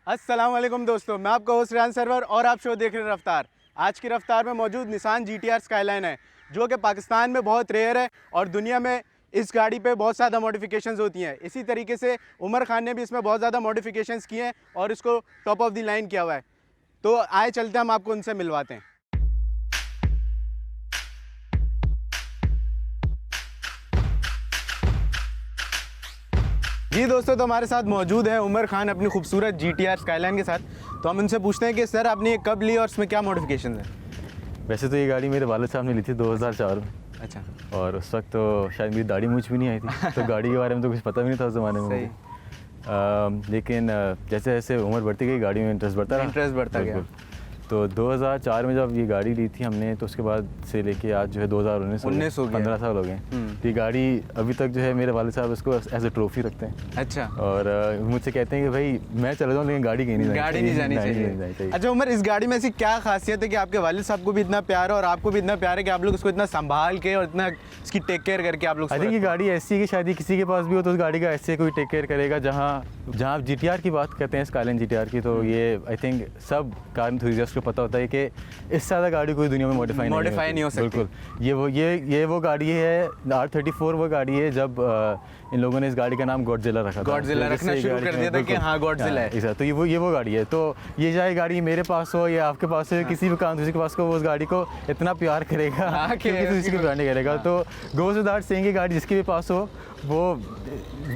अस्सलाम वालेकुम दोस्तों, मैं आपका होस्ट रियान सरवर और आप शो देख रहे हैं रफ्तार। आज की रफ्तार में मौजूद निसान GTR स्काईलाइन है जो कि पाकिस्तान में बहुत रेयर है और दुनिया में इस गाड़ी पे बहुत ज़्यादा मॉडिफिकेशंस होती हैं। इसी तरीके से उमर खान ने भी इसमें बहुत ज़्यादा मॉडिफिकेशंस किए हैं और इसको टॉप ऑफ द लाइन किया हुआ है। तो आए चलते हैं, हम आपको उनसे मिलवाते हैं। जी दोस्तों, तो हमारे साथ मौजूद है उमर खान अपनी खूबसूरत GTR स्काईलाइन के साथ। तो हम उनसे पूछते हैं कि सर आपने ये कब ली और इसमें क्या मॉडिफिकेशन है। वैसे तो ये गाड़ी मेरे वालिद साहब ने ली थी 2004 में। अच्छा। और उस वक्त तो शायद मेरी दाढ़ी मूंछ भी नहीं आई थी तो गाड़ी के बारे में तो कुछ पता भी नहीं था उस ज़माने में मुझे। लेकिन जैसे जैसे उम्र बढ़ती गई गाड़ी में इंटरेस्ट बढ़ता गया। तो 2004 में जब ये गाड़ी ली थी हमने, तो उसके बाद से लेके आज जो है 2019 हो गए, 15 साल हो गए। ये गाड़ी अभी तक जो है मेरे वालिद साहब इसको एज ए ट्रॉफी रखते हैं। अच्छा। और मुझसे कहते हैं कि भाई मैं चला जाऊँ लेकिन गाड़ी कहीं नहीं जानी चाहिए। अच्छा उमर, इस गाड़ी में ऐसी क्या खासियत है कि आपके वालिद साहब को भी इतना प्यार है और आपको भी इतना प्यार है कि आप लोग इसको इतना संभाल के और इतना इसकी टेक केयर करके आप लोग। आई थिंक ये गाड़ी ऐसी है कि शायद किसी के पास भी हो तो उस गाड़ी का ऐसे कोई टेक केयर करेगा। जहाँ आप GTR की बात करते हैं, स्काईलाइन GTR की, तो ये आई थिंक सब कार एंथुसियास्ट को पता होता है कि इससे ज़्यादा गाड़ी कोई दुनिया में मॉडिफाई नहीं हो सकती। बिल्कुल। ये वो गाड़ी है, R34 वो गाड़ी है जब इन लोगों ने इस गाड़ी का नाम गॉडजिला रखा था। गॉडजिला रखना शुरू कर दिया था कि हाँ गॉडजिला है। तो ये वो गाड़ी है। तो ये चाहे गाड़ी मेरे पास हो या आपके पास हो, किसी भी कार के पास हो, वो उस गाड़ी को इतना प्यार करेगा कि किसी को प्यार नहीं करेगा। तो गोज़ विदाउट सेइंग की गाड़ी जिसके भी पास हो वो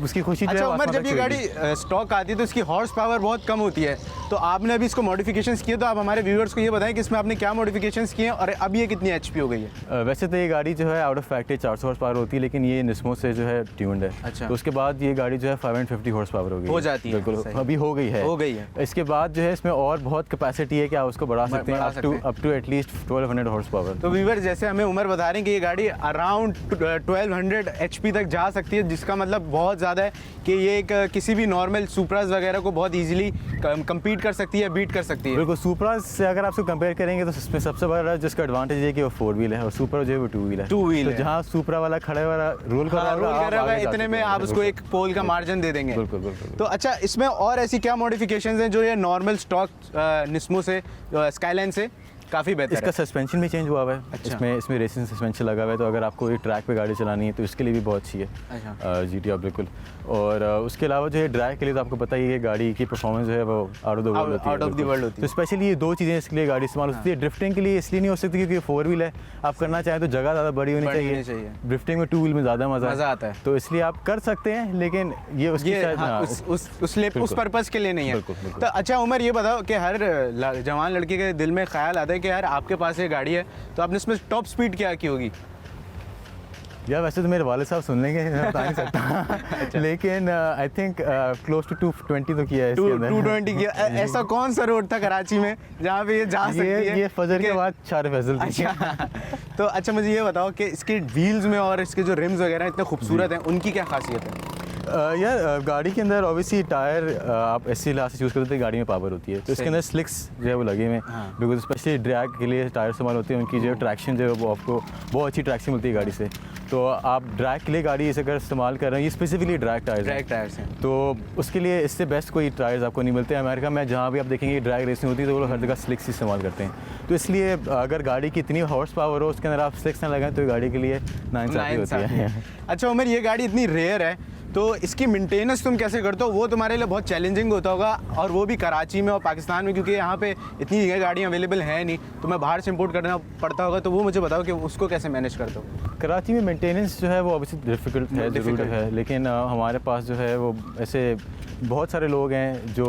उसकी खुशी। अच्छा उमर, जब ये गाड़ी स्टॉक आती है तो इसकी हॉर्स पावर बहुत कम होती है, तो आपने अभी इसको मॉडिफिकेशंस किए, तो आप हमारे व्यूअर्स को ये बताएं कि इसमें आपने क्या मॉडिफिकेशंस किए हैं और अब ये कितनी HP हो गई है। वैसे तो ये गाड़ी जो है out of factory 400 horse power होती है, लेकिन ये निस्मो से जो है ट्यून्ड है। अच्छा। तो उसके बाद ये गाड़ी जो है 550 हॉर्स पावर हो जाती है। बिल्कुल, अभी हो गई है। इसके बाद जो है इसमें और बहुत कैपेसिटी है कि आप उसको बढ़ा सकते हैं up to at least 1200 horse power. तो व्यूअर, जैसे हमें उमर बता रहे हैं कि ये गाड़ी अराउंड 1200 HP तक जा सकती है, जिसका मतलब बहुत ज़्यादा है कि ये एक किसी भी नॉर्मल सुपराज वगैरह को बहुत इजीली कम्पीट कर सकती है, बीट कर सकती है। बिल्कुल, सुपराज से अगर आपसे कंपेयर करेंगे तो इसमें सबसे बड़ा जिसका एडवांटेज है कि वो 4 व्हील है और सुपर जो है वो 2 व्हील है। तो जहाँ सुपरा वाला खड़े वाला रोल कर रहा है, इतने में आप उसको एक पोल का मार्जिन दे देंगे। बिल्कुल। तो अच्छा, इसमें और ऐसी क्या मॉडिफिकेशंस हैं जो ये नॉर्मल स्टॉक निस्मो से स्काईलाइन से काफ़ी बेहतर इसका सस्पेंशन भी चेंज हुआ हुआ है। अच्छा। इसमें रेसिंग सस्पेंशन लगा हुआ है, तो अगर आपको एक ट्रैक पे गाड़ी चलानी है तो इसके लिए भी बहुत अच्छी है। अच्छा। GTR बिल्कुल। और उसके अलावा जो है ड्राइव के लिए तो आपको पता ही है गाड़ी की परफॉर्मेंस जो है वो आउट ऑफ द वर्ल्ड होती है। तो स्पेशली ये 2 चीज़ें इसके लिए गाड़ी इस्तेमाल होती है। ड्रिफ्टिंग के लिए इसलिए नहीं हो सकती क्योंकि 4 व्हील है, आप करना चाहें तो जगह ज़्यादा बड़ी होनी चाहिए। ड्रिफ्टिंग में 2 व्हील में ज़्यादा मज़ा आता है, तो इसलिए आप कर सकते हैं, लेकिन ये उस पर्पज़ के लिए नहीं है। तो अच्छा उमर, ये बताओ कि हर जवान लड़के के दिल में ख्याल आता है कि यार आपके पास ये गाड़ी है तो आपने इसमें टॉप स्पीड क्या की होगी। यार वैसे तो मेरे वाले साहब सुन लेंगे, मैं बता नहीं सकता। अच्छा। लेकिन आई थिंक क्लोज टू 220 तो किया है इसके अंदर। 220 किया। ऐसा कौन सा रोड था कराची में जहाँ पे ये जा सकती है? ये फजर के बाद शार फैसल थी। अच्छा। तो अच्छा मुझे ये बताओ कि इसके व्हील्स में और इसके जो रिम्स वगैरह इतने खूबसूरत हैं, उनकी क्या खासियत है? यार गाड़ी के अंदर ऑब्वियसली टायर आप ऐसी लास्ट यूज़ करते हैं, गाड़ी में पावर होती है, तो इसके अंदर स्लिक्स जो है वो लगे हुए हैं। बिकॉज स्पेशली ड्रैग के लिए टायर इस्तेमाल होती है, उनकी जो ट्रैक्शन जो है वो आपको बहुत अच्छी ट्रैक्शन मिलती है गाड़ी से। तो आप ड्रैग के लिए गाड़ी इसे अगर इस्तेमाल कर रहे हैं, ये स्पेसिफिकली ड्रैग टायर्स हैं, तो उसके लिए इससे बेस्ट कोई टायर्स आपको नहीं मिलते। अमेरिका में जहाँ भी आप देखेंगे ड्रैग रेसिंग होती है तो वो लोग हर जगह स्लिक्स इस्तेमाल करते हैं। तो इसलिए अगर गाड़ी की इतनी हॉर्स पावर हो उसके अंदर आप स्लिक्स ना लगाएं तो गाड़ी के लिए नाइंसाफ़ी होती है। अच्छा उमर, ये गाड़ी इतनी रेयर है तो इसकी मेंटेनेंस तुम कैसे करते हो? वो तुम्हारे लिए बहुत चैलेंजिंग होता होगा, और वो भी कराची में और पाकिस्तान में, क्योंकि यहाँ पे इतनी गाड़ियाँ अवेलेबल हैं नहीं, तुम्हें बाहर से इंपोर्ट करना पड़ता होगा। तो वो मुझे बताओ कि उसको कैसे मैनेज करते हो? कराची में मेंटेनेंस जो है वो ऑब्वियसली डिफ़िकल्ट है, ज़रूर है, लेकिन हमारे पास जो है वो ऐसे बहुत सारे लोग हैं जो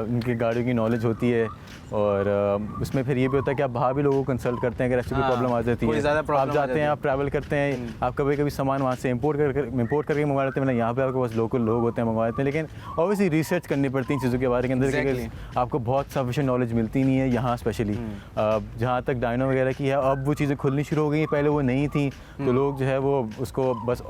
उनकी गाड़ियों की नॉलेज होती है। और उसमें फिर ये भी होता है कि आप बाहर भी लोगों को कंसल्ट करते हैं अगर ऐसी कोई प्रॉब्लम आ जाती है। आप जाते हैं, आप ट्रैवल करते हैं, आप कभी सामान वहाँ से इंपोर्ट करके मंगवा लेते हैं, यहाँ पे आपके पास लोकल लोग होते हैं, मंगवा लेते हैं। लेकिन ऑब्वियसली रिसर्च करनी पड़ती है चीज़ों के बारे के अंदर, आपको बहुत सफिशिएंट नॉलेज मिलती नहीं है यहाँ स्पेशली। जहाँ तक डायनो वगैरह की है, अब वो चीज़ें खुलनी शुरू हो गई हैं, पहले वो नहीं थी, तो लोग जो है वो उसको बस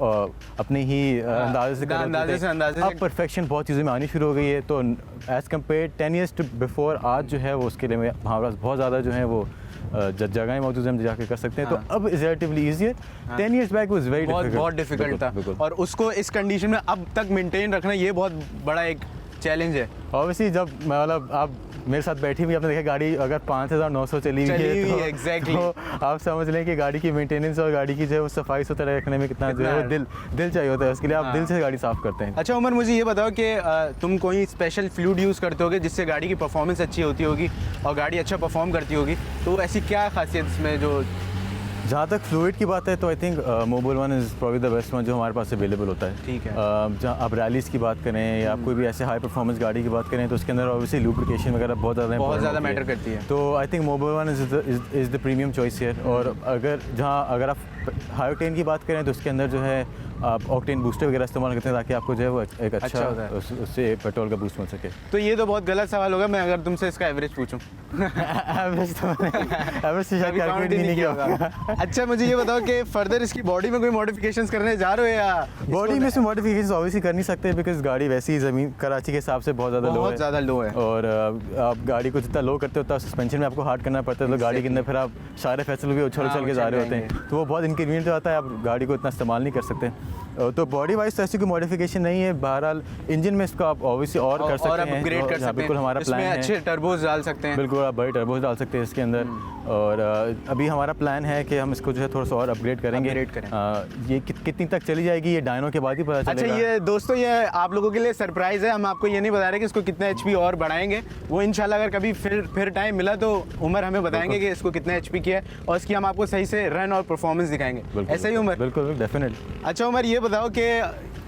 अपने ही अंदाजे से अब परफेक्शन बहुत चीज़ों में आनी शुरू हो गई है। तो as compare 10 years to before आज जो है वो उसके लिए हमारे पास बहुत ज़्यादा जो है वो जगहें मौजूद हैं, हम जाके कर सकते हैं। तो अब is relatively easier. 10 years back was very बहुत डिफिकल्ट था, और उसको इस कंडीशन में अब तक मेंटेन रखना ये बहुत बड़ा एक चैलेंज है। ऑब्वियसली जब मतलब आप मेरे साथ बैठी हुई आपने देखा गाड़ी अगर 5900 चली हुई है तो, एग्जैक्टली तो आप समझ लें कि गाड़ी की मेंटेनेंस और गाड़ी की जो है वो सफाई सुथरा रखने में कितना जो है वो दिल चाहिए होता है, उसके लिए आप दिल से गाड़ी साफ़ करते हैं। अच्छा उमर, मुझे ये बताओ कि तुम कोई स्पेशल फ्लूइड यूज़ करते होगे जिससे गाड़ी की परफॉर्मेंस अच्छी होती होगी और गाड़ी अच्छा परफॉर्म करती होगी, तो ऐसी क्या खासियत इसमें जो जहाँ तक फ्लूइड की बात है तो I think mobile one is probably the best one जो हमारे पास अवेलेबल होता है। ठीक है। जहाँ आप रैलीज़ की बात करें या आप कोई भी ऐसे हाई परफॉर्मेंस गाड़ी की बात करें तो उसके अंदर ऑब्वियसली लुब्रिकेशन वगैरह बहुत ज़्यादा मैटर करती है। तो I think mobile one is the premium choice here. और अगर आप हाई ऑक्टेन की बात करें तो उसके अंदर जो है आप ऑक्टेन बूस्टर वगैरह इस्तेमाल करते हैं ताकि आपको जो है वो एक अच्छा उससे पेट्रोल का बूस्ट मिल सके। तो ये तो बहुत गलत सवाल होगा, मैं अगर तुमसे इसका एवरेज पूछूं एवरेज तो एवरेज से शायद कैलकुलेट नहीं किया होगा। अच्छा मुझे ये बताओ कि फर्दर इसकी बॉडी में कोई मॉडिफिकेशंस करने जा रहे हो या बॉडी में इसमें मॉडिफिकेशन ऑब्वियसली कर नहीं सकते बिकॉज गाड़ी वैसे ही ज़मीन कराची के हिसाब से बहुत ज़्यादा लो है। और आप गाड़ी को जितना लो करते हो उतना सस्पेंशन में आपको हार्ड करना पड़ता है, तो गाड़ी के अंदर फिर आप सारे फैसले भी उछल के जा रहे होते हैं, तो वो बहुत इनकन्वीनियंट होता है, आप गाड़ी को इतना इस्तेमाल नहीं कर सकते। तो बॉडी वाइज तो ऐसी कोई मॉडिफिकेशन नहीं है। बहरहाल इंजन में इसको आप ऑब्वियसली और कर सकते हैं, अपग्रेड कर सकते हैं। बिल्कुल हमारा प्लान है, अच्छे टर्बोज डाल सकते हैं। बिल्कुल आप बड़े टर्बोज डाल सकते हैं इसके अंदर। और अभी हमारा प्लान है कि हम इसको जो है थोड़ा सा और अपग्रेड करेंगे। ये कितनी तक चली जाएगी ये डायनो के बाद ही पता चलेगा। अच्छा ये दोस्तों ये आप लोगों के लिए सरप्राइज है, हम आपको ये नहीं बता रहे कि इसको कितना HP और बढ़ाएंगे, वो इंशाल्लाह अगर कभी फिर टाइम मिला तो उमर हमें बताएंगे कि इसको कितना HP किया है और इसकी हम आपको सही से रन और परफॉर्मेंस दिखाएंगे। ऐसा ही उमर? बिल्कुल डेफिनेटली। अच्छा उमर ये बताओ कि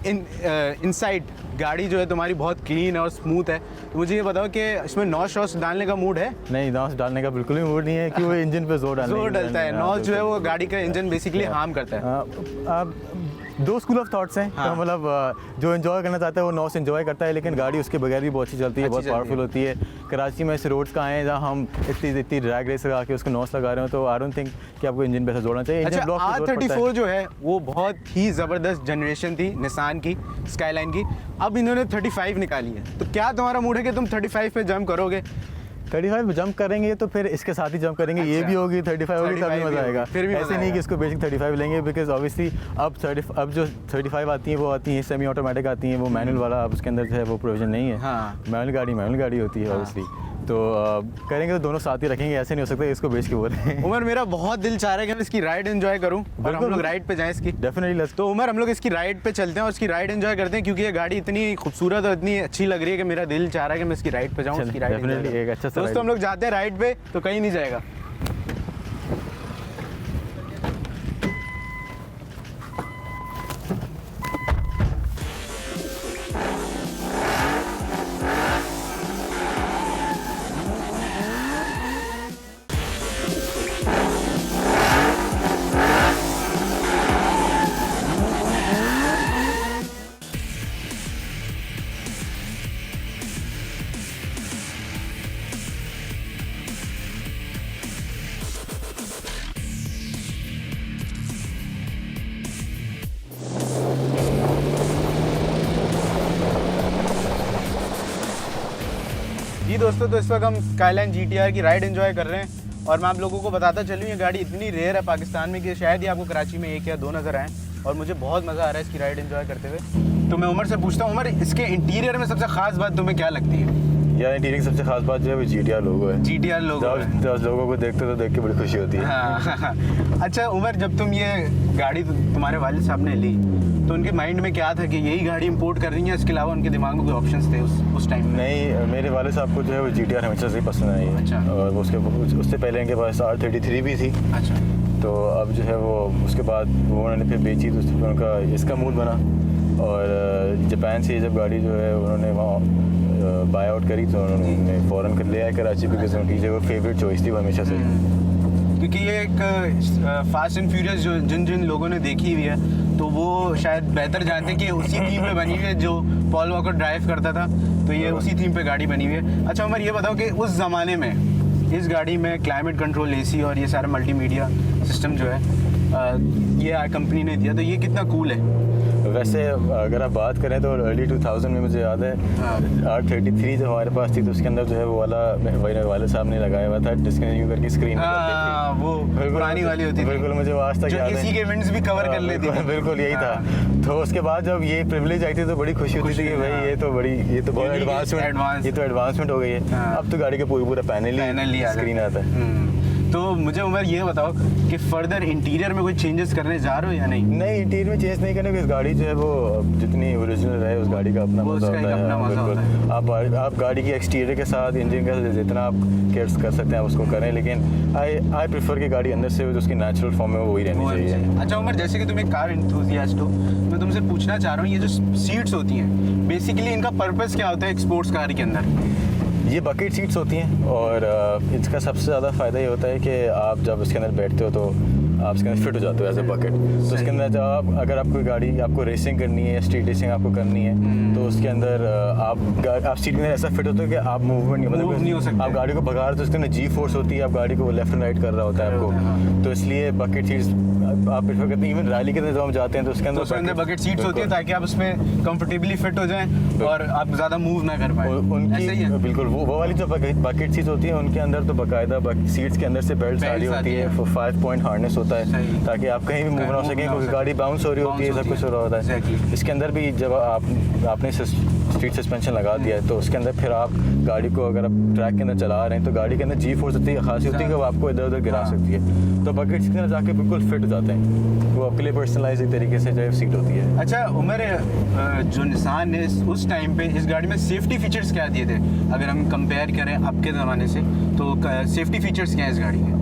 इनसाइड गाड़ी जो है तुम्हारी बहुत क्लीन है और स्मूथ है, तो मुझे ये बताओ कि इसमें नॉच शॉच डालने का मूड है? नहीं, नॉच डालने का बिल्कुल भी मूड नहीं है कि वो इंजन पे जोर डलता है। नॉच जो है वो गाड़ी का इंजन बेसिकली हार्म करता है। दो स्कूल ऑफ थॉट्स हैं। तो मतलब जो एंजॉय करना चाहता है वो नॉच एंजॉय करता है, लेकिन गाड़ी उसके बगैर भी बहुत अच्छी चलती है, बहुत पावरफुल होती है। कराची में ऐसे रोड्स कहाँ हैं जहाँ हम इतनी ड्रैग रेस लगा के उसको नॉच लगा रहे हो, तो आई डोंट थिंक कि आपको इंजन पे ऐसा जोड़ना चाहिए। अच्छा R34 जो है वो बहुत ही ज़बरदस्त जनरेशन थी निसान की स्काईलाइन की, अब इन्होंने 35 निकाली है, तो क्या तुम्हारा मूड है कि तुम 35 पे जंप करोगे? 35 जंप करेंगे तो फिर इसके साथ ही जंप करेंगे। अच्छा, ये भी होगी 35 होगी तभी मज़ा आएगा। ऐसे नहीं कि इसको बेसिक 35 लेंगे बिकॉज ऑब्वियसली अब जो 35 आती हैं वो आती हैं सेमी ऑटोमेटिक आती हैं, वो मैनुअल वाला अब उसके अंदर जो है वो प्रोविजन नहीं है। मैनुअल गाड़ी होती है ऑब्वियसली। तो करेंगे तो दोनों साथ ही रखेंगे, ऐसे नहीं हो सकता इसको बेच के बोले। उमर मेरा बहुत दिल चाह रहा है कि मैं इसकी राइड एंजॉय करूं और हम लोग राइड पे जाएं इसकी। डेफिनेटली। तो उमर हम लोग इसकी राइड पे चलते हैं और इसकी राइड एंजॉय करते हैं, क्योंकि ये गाड़ी इतनी खूबसूरत और इतनी अच्छी लग रही है कि मेरा दिल चाह रहा है कि मैं इसकी राइड पे जाऊं। डेफिनेटली एक अच्छा दोस्तों हम लोग जाते हैं राइड पे, तो कहीं नहीं जाएगा। जी दोस्तों, तो इस वक्त हम स्काईलाइन GTR की राइड एंजॉय कर रहे हैं और मैं आप लोगों को बताता चलूँ ये गाड़ी इतनी रेयर है पाकिस्तान में कि शायद ही आपको कराची में 1 या 2 नज़र आए, और मुझे बहुत मज़ा आ रहा है इसकी राइड एंजॉय करते हुए। तो मैं उमर से पूछता हूँ, उमर इसके इंटीरियर में सबसे खास बात तुम्हें क्या लगती है? यार इंटीरियर सबसे खास बात जो है वो GTR लोगो है। GTR लोगो जब लोगों को देखते हो तो देख के बड़ी खुशी होती है। हाँ। अच्छा उमर, जब तुम ये गाड़ी तुम्हारे वालिद साहब ने ली तो उनके माइंड में क्या था कि यही गाड़ी इंपोर्ट कर रही है, इसके अलावा उनके दिमाग में कोई ऑप्शंस थे उस टाइम में? नहीं, मेरे वाले साहब को जो है वो GTR हमेशा से पसंद आई है। अच्छा। और उससे पहले इनके पास R33 भी थी। अच्छा। तो अब जो है वो उसके बाद वो उन्होंने फिर बेची, तो उनका इसका मूड बना और जापान से जब गाड़ी जो है उन्होंने वहाँ बाय आउट करी तो उन्होंने फ़ौरन कर ले आया कराची, बिकॉज उनकी जो फेवरेट चॉइस थी वो हमेशा से। क्योंकि ये एक फास्ट एंड फ्यूरियस जो जिन लोगों ने देखी हुई है तो वो शायद बेहतर जानते हैं कि उसी थीम पे बनी हुई है जो पॉल वॉकर ड्राइव करता था, तो ये उसी थीम पे गाड़ी बनी हुई है। अच्छा उमर ये बताओ कि उस ज़माने में इस गाड़ी में क्लाइमेट कंट्रोल AC और ये सारा मल्टीमीडिया सिस्टम जो है ये कंपनी ने दिया, तो ये कितना कूल है? वैसे अगर आप बात करें तो अर्ली 2000 में मुझे याद है R33 जो हमारे पास थी, तो उसके अंदर जो है वो वाला वाले साहब ने लगाया हुआ था डिस्कनेक्ट करके स्क्रीन वो पुरानी वाली होती थी, बिल्कुल मुझे वो आज तक याद है, इसी के इवेंट्स भी कवर कर लेती थी। बिल्कुल यही था। तो उसके बाद जब ये प्रिविलेज आई थी तो बड़ी खुशी होती थी कि भाई ये तो बहुत एडवांसमेंट हो गई है। अब तो गाड़ी का पूरा पैनल ही स्क्रीन आता है। तो मुझे उमर ये बताओ कि फर्दर इंटीरियर में कोई चेंजेस करने जा रहे हो या नहीं? नहीं, इंटीरियर में चेंज नहीं करने की, इस गाड़ी जो है वो जितनी ओरिजिनल है उस गाड़ी का अपना मजा होता है। बिल्कुल आप गाड़ी की एक्सटीरियर के साथ इंजन का जितना आप केयर्स कर सकते हैं उसको करें, लेकिन आई प्रेफर कि गाड़ी अंदर से जो उसकी नेचुरल फॉर्म है वो वही रहनी चाहिए। अच्छा उमर, जैसे कि तुम एक कार एंथुसियास्ट हो, मैं तुमसे पूछना चाह रहा हूँ, ये जो सीट्स होती हैं बेसिकली इनका पर्पस क्या होता है एक स्पोर्ट्स कार के अंदर? ये बकेट सीट्स होती हैं और इसका सबसे ज़्यादा फ़ायदा ये होता है कि आप जब इसके अंदर बैठते हो तो आप इसके अंदर फिट हो जाते हो एज ए बकेट। तो उसके अंदर जब अगर आप कोई गाड़ी आपको रेसिंग करनी है या स्ट्रीट रेसिंग आपको करनी है तो उसके अंदर आप सीट में ऐसा फिट होते हो कि आप मूवमेंट नहीं हो सकते। आप गाड़ी को भगा रहे हो तो उसके अंदर जी फोर्स होती है, आप गाड़ी को लेफ्ट एंड राइट कर रहा होता है आपको, तो इसलिए बकेट सीट्स आप प्रेफर करते हैं। इवन रैली के अंदर जब हम जाते हैं तो उसके अंदर बकेट सीट्स होती है ताकि आप उसमें कंफर्टेबली फिट हो जाएं और आप ज़्यादा मूव ना कर पाएं। उनकी बिल्कुल वो वाली जो बकेट सीट्स होती हैं उनके अंदर तो बाकायदा सीट्स के अंदर से बेल्ट सारी होती है, 5 पॉइंट हार्नेस होता है ताकि आप कहीं भी मूव ना हो सकें, क्योंकि गाड़ी बाउंस हो रही होती है, सब कुछ हो रहा होता है। इसके अंदर भी जब आपने स्ट्रीट सस्पेंशन लगा दिया है तो उसके अंदर फिर आप गाड़ी को अगर आप ट्रैक के अंदर चला रहे हैं तो गाड़ी के अंदर जी फोर्स होती है, खासी होती है कि वो आपको इधर उधर गिरा सकती है। तो बकेट के अंदर जाके बिल्कुल फिट हो जाते हैं, वो आपके लिए पर्सनलाइज एक तरीके से जो है सीट होती है। अच्छा उमर, जो निसान ने उस टाइम पे इस गाड़ी में सेफ्टी फीचर्स क्या दिए थे अगर हम कंपेयर करें आपके ज़माने से, तो सेफ्टी फीचर्स क्या है इस गाड़ी के?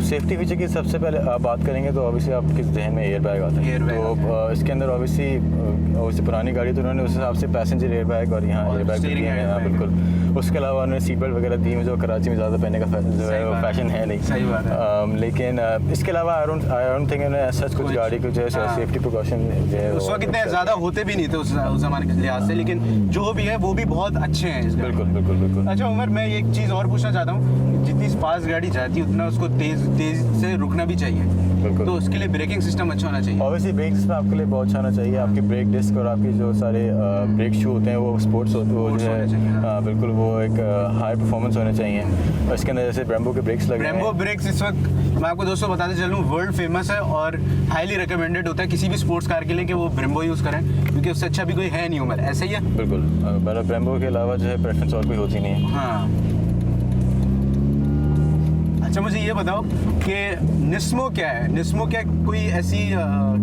सेफ्टी फीचर की सबसे पहले आप बात करेंगे तो ऑब्वियसली आपके जहन में एयर बैग आता है। तो इसके अंदर ऑब्वियसली पुरानी गाड़ी तो उन्होंने उस हिसाब से पैसेंजर एयर बैग और यहाँ एयर बैग दिए हैं। हाँ बिल्कुल। उसके अलावा उन्होंने सीट बेल्ट वगैरह दी है जो कराची में ज़्यादा पहनने का जो है वो फैशन है नहीं। सही बात है। लेकिन इसके अलावा आई डोंट थिंक उन्होंने ऐसा कुछ गाड़ी को जो है सेफ्टी प्रिकॉशन जो है उस वक्त इतने ज़्यादा होते भी नहीं थे उस ज़माने के लिहाज से, लेकिन जो भी है वो भी बहुत अच्छे हैं। बिल्कुल बिल्कुल बिल्कुल। अच्छा उमर, मैं एक चीज़ और पूछना चाहता हूँ, जितनी फास्ट गाड़ी जाती है उतना उसको तेज़ से रुकना भी चाहिए, बिल्कुल। तो उसके लिए ब्रेकिंग सिस्टम अच्छा होना चाहिए। ऑब्वियसली ब्रेक सिस्टम आपके लिए बहुत अच्छा होना चाहिए। आपकी ब्रेक डिस्क और आपके जो सारे ब्रेक शू होते हैं वो स्पोर्ट्स होते हैं, वो जो है बिल्कुल वो एक हाई परफॉर्मेंस होने चाहिए। और इसके अंदर जैसे ब्रेम्बो के ब्रेक्स लगे हैं। ब्रेम्बो ब्रेक्स इस वक्त मैं आपको दोस्तों बताते चलूँ वर्ल्ड फेमस है और हाईली रिकमेंडेड होता है किसी भी स्पोर्ट्स कार के लिए कि वो ब्रेम्बो यूज़ करें, क्योंकि उससे अच्छा भी कोई है नहीं उमर, ऐसे ही है? बिल्कुल, ब्रेम्बो के अलावा जो है प्रेफरेंस और कोई होती नहीं है। हाँ। अच्छा मुझे ये बताओ कि निस्मो क्या है? निस्मो क्या कोई ऐसी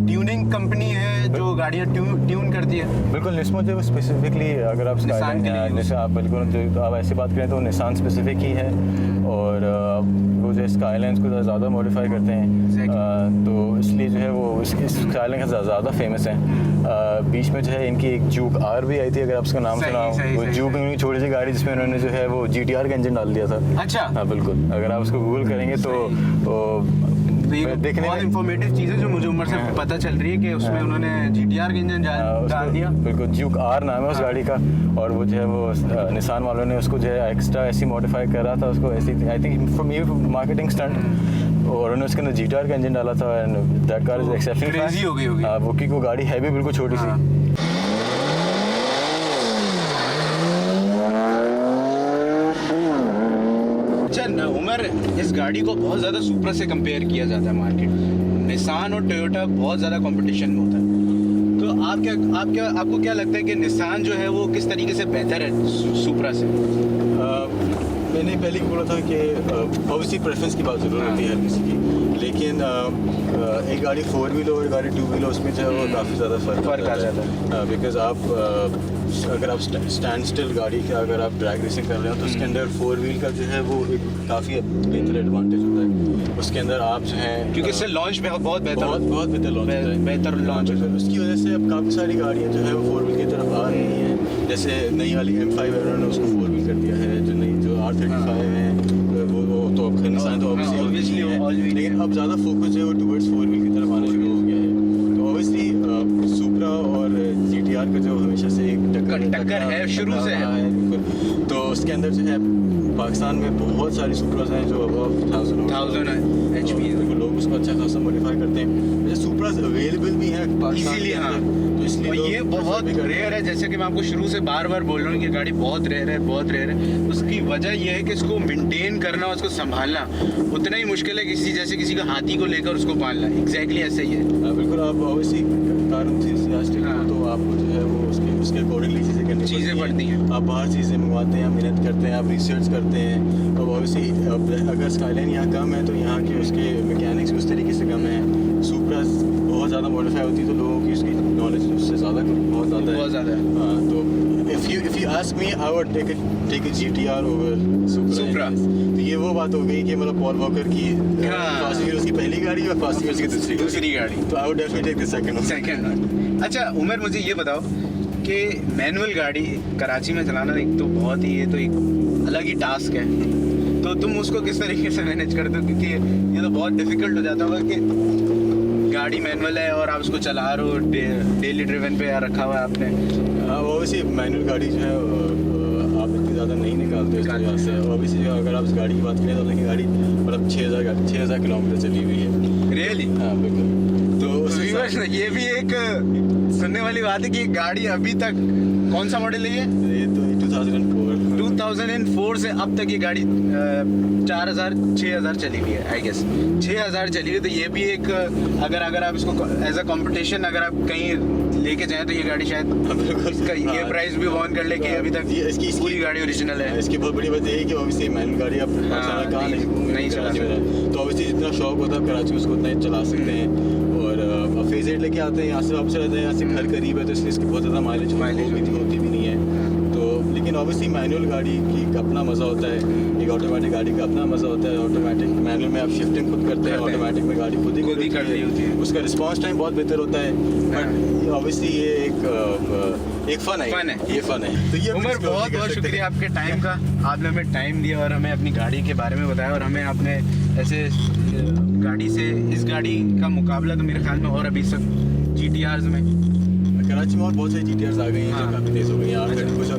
ट्यूनिंग कंपनी है जो गाड़ियाँ ट्यून करती है? बिल्कुल, निस्मो जो स्पेसिफिकली अगर आप आप बिल्कुल जो आप ऐसी बात करें तो निसान स्पेसिफिक ही है और वो जो स्काईलाइंस को ज़्यादा मॉडिफाई करते हैं, तो इसलिए जो है वो इस स्काईलाइन का ज़्यादा फेमस है। बीच में जो है इनकी एक जूक आर भी आई थी, अगर आप उसका नाम सुना हो। वो जूक इनकी छोटी सी गाड़ी जिसमें उन्होंने जो है वो GTR का इंजन डाल दिया था। अच्छा। हाँ बिल्कुल, अगर आप उसको गूगल करेंगे तो देखने बहुत इंफॉर्मेटिव चीज़ है जो मुझे उम्र से पता चल रही है कि उसमें उन्होंने GTR का इंजन डाल दिया। बिल्कुल, जूक आर नाम है उस गाड़ी का, और वो जो है वो निसान वालों ने उसको जो है एक्स्ट्रा ऐसी मॉडिफाई कर रहा था उसको ऐसी, I think from marketing stunt, और उन्होंने उसके अंदर GTR का इंजन डाला था and that car is exceptional. Crazy हो गई होगी वो, क्योंकि वो गाड़ी है भी बिल्कुल छोटी सी। उमर, इस गाड़ी को बहुत ज़्यादा सुपरा से कंपेयर किया जाता है मार्केट में। निसान और टोयोटा बहुत ज़्यादा कंपटीशन में होता है, तो आपको क्या लगता है कि निसान जो है वो किस तरीके से बेहतर है सुपरा से? मैंने पहले ही बोला था कि ऑब्वियसली प्रेफरेंस की बात ज़रूर होती है हर किसी की, लेकिन एक गाड़ी 4 व्हील और एक गाड़ी 2 व्हील उसमें जो है वो काफ़ी ज़्यादा फ़र्क आ जाता है। बिकॉज आप अगर आप स्टैंड स्टिल गाड़ी का अगर आप ड्रैग रेसिंग कर रहे हो तो उसके अंदर 4 व्हील का जो है वो एक काफ़ी बेहतर एडवांटेज होता है। उसके अंदर आप जो है क्योंकि इससे लॉन्च बहुत बेहतर लॉन्च है। उसकी वजह से अब काफ़ी सारी गाड़ियाँ जो है वो 4 व्हील की तरफ आ रही हैं, जैसे नई वाली M5 है उन्होंने उसको 4 व्हील कर दिया है, जो R35 है वो तो अब निसान तो ऑब्वियसली है, लेकिन अब ज़्यादा फोकस जो है वो टुवर्ड्स 4 व्हील की तरफ आना शुरू हो गया है। तो ऑब्वियसली सुपरा और GTR का जो हमेशा से एक टक्कर है, शुरू से है। बिल्कुल। तो उसके अंदर जो है पाकिस्तान में बहुत सारी सुपराज हैं जो अबव 1000 HP बिल्कुल, लोग उसको अच्छा खासा मॉडिफाई करते हैं। जैसे सुपराज अवेलेबल भी है पाकिस्तान इसीलिए, के हाँ। अंदर, तो इसलिए और लोग ये prefer बहुत भी करते हैं। रेयर है, जैसे कि मैं आपको शुरू से बार बार बोल रहा हूँ कि गाड़ी बहुत रेयर है, बहुत रेयर है। उसकी वजह यह है कि इसको मेंटेन करना, उसको संभालना उतना ही मुश्किल है किसी का हाथी को लेकर उसको पालना। एग्जैक्टली ऐसे ही है। बिल्कुल, आप ऑब्वियसली कार enthusiastic हाँ। हो तो आपको जो है वो उसके अकॉर्डिंगली चीज़ें करनी चीज़ें पड़ती हैं। आप बाहर चीज़ें मंगवाते हैं, आप मेहनत करते हैं, आप रिसर्च करते हैं। तो ऑब्वियसली अगर स्काईलाइन यहाँ कम है तो यहाँ के उसके मैकेनिक्स उस तरीके से कम है। सुपरा बहुत ज़्यादा मॉडिफाई होती है तो लोगों की उसकी नॉलेज उससे ज़्यादा बहुत ज़्यादा है। बहुत ज़्यादा है। हाँ, तो if you ask me, I would take a GTR over Supra. तो ये वो बात हो गई कि मतलब पॉल वॉकर की फास्ट यूज की पहली गाड़ी और फास्ट यूज की दूसरी गाड़ी। तो I would definitely take the second second. अच्छा उमर, मुझे ये बताओ कि मैनुअल गाड़ी कराची में चलाना एक तो बहुत ही, ये तो एक अलग ही टास्क है। तो तुम उसको किस तरीके से मैनेज करते हो, क्योंकि ये तो बहुत डिफिकल्ट हो जाता होगा कि गाड़ी मैनुअल है और आप उसको चला रहे हो, डेली ड्रिवन पे रखा हुआ है आपने। ऑब्वियसली मैनुअल गाड़ी जो है आप इतनी ज़्यादा नहीं निकालते इस वजह से। ऑब्वियसली अगर आप इस गाड़ी की बात करें तो आपकी गाड़ी मतलब 6000 किलोमीटर चली हुई है। रियली? हाँ बिल्कुल। तो उस व्यूअर्स, ये भी एक सुनने वाली बात है कि गाड़ी अभी तक, कौन सा मॉडल है ये तो 2004 से अब तक ये गाड़ी 6000 चली हुई है, आई गेस 6000 चली हुई है। तो ये भी एक, अगर आप इसको एज अ कंपटीशन अगर आप कहीं लेके जाएं तो ये गाड़ी शायद इसका ये प्राइस भी वॉन कर ले कि अभी तक इसकी पूरी गाड़ी ओरिजिनल है। इसकी बहुत बड़ी बात ये है कि ऑब्वियसली मैनुअल गाड़ी आप कहाँ नहीं चला सकते। तो ऑब्वियसली जितना शौक होता है कराची उसको उतना ही चला सकते हैं। और फेज 8 लेके आते हैं, यहाँ से वापस चलाते हैं, यहाँ से घर करीब है तो इसलिए इसकी बहुत ज़्यादा माइलेज होती भी नहीं है। तो लेकिन ऑब्वियसली मैनुअल गाड़ी की अपना मज़ा होता है, एक ऑटोमेटिक गाड़ी का अपना मज़ा होता है। ऑटोमेटिक मैनुअल में आप शिफ्टिंग खुद करते हैं, ऑटोमेटिक में गाड़ी खुद ही कर रही होती है। उसका रिस्पॉन्स टाइम बहुत बेहतर होता है। बट ऑब्वियसली ये एक फ़न है, ये फ़न है। तो ये उमर, बहुत बहुत शुक्रिया आपके टाइम का। आपने हमें टाइम दिया और हमें अपनी गाड़ी के बारे में बताया, और हमें आपने ऐसे गाड़ी से, इस गाड़ी का मुकाबला तो मेरे ख्याल में और अभी सब GTRs में कराची में और बहुत सारी GTRs आ गई हैं हाँ। जो काफ़ी तेज़ हो गई हैं।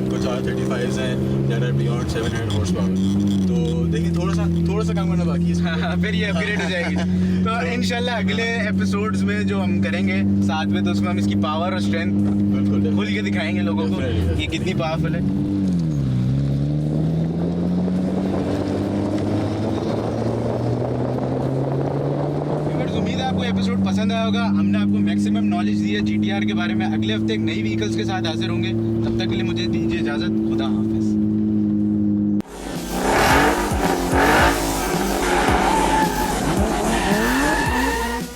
कुछ R35s हैं that are beyond 700 horse power. तो देखिए थोड़ा सा काम करना बाकी है। हाँ, फिर ये अपग्रेड हो जाएगी। तो इंशाल्लाह अगले एपिसोड्स में जो हम करेंगे साथ में, तो उसमें हम इसकी पावर और स्ट्रेंथ बिल्कुल खुल के दिखाएंगे लोगों को Definitely. ये कितनी पावरफुल है। उम्मीद है आपको एपिसोड पसंद आया होगा। हमने आपको मैक्सिमम नॉलेज दी है GTR के बारे में। अगले हफ्ते एक नई व्हीकल्स के साथ हाजिर होंगे। तब तक के लिए मुझे दीजिए इजाज़त। खुदा हाफिज़।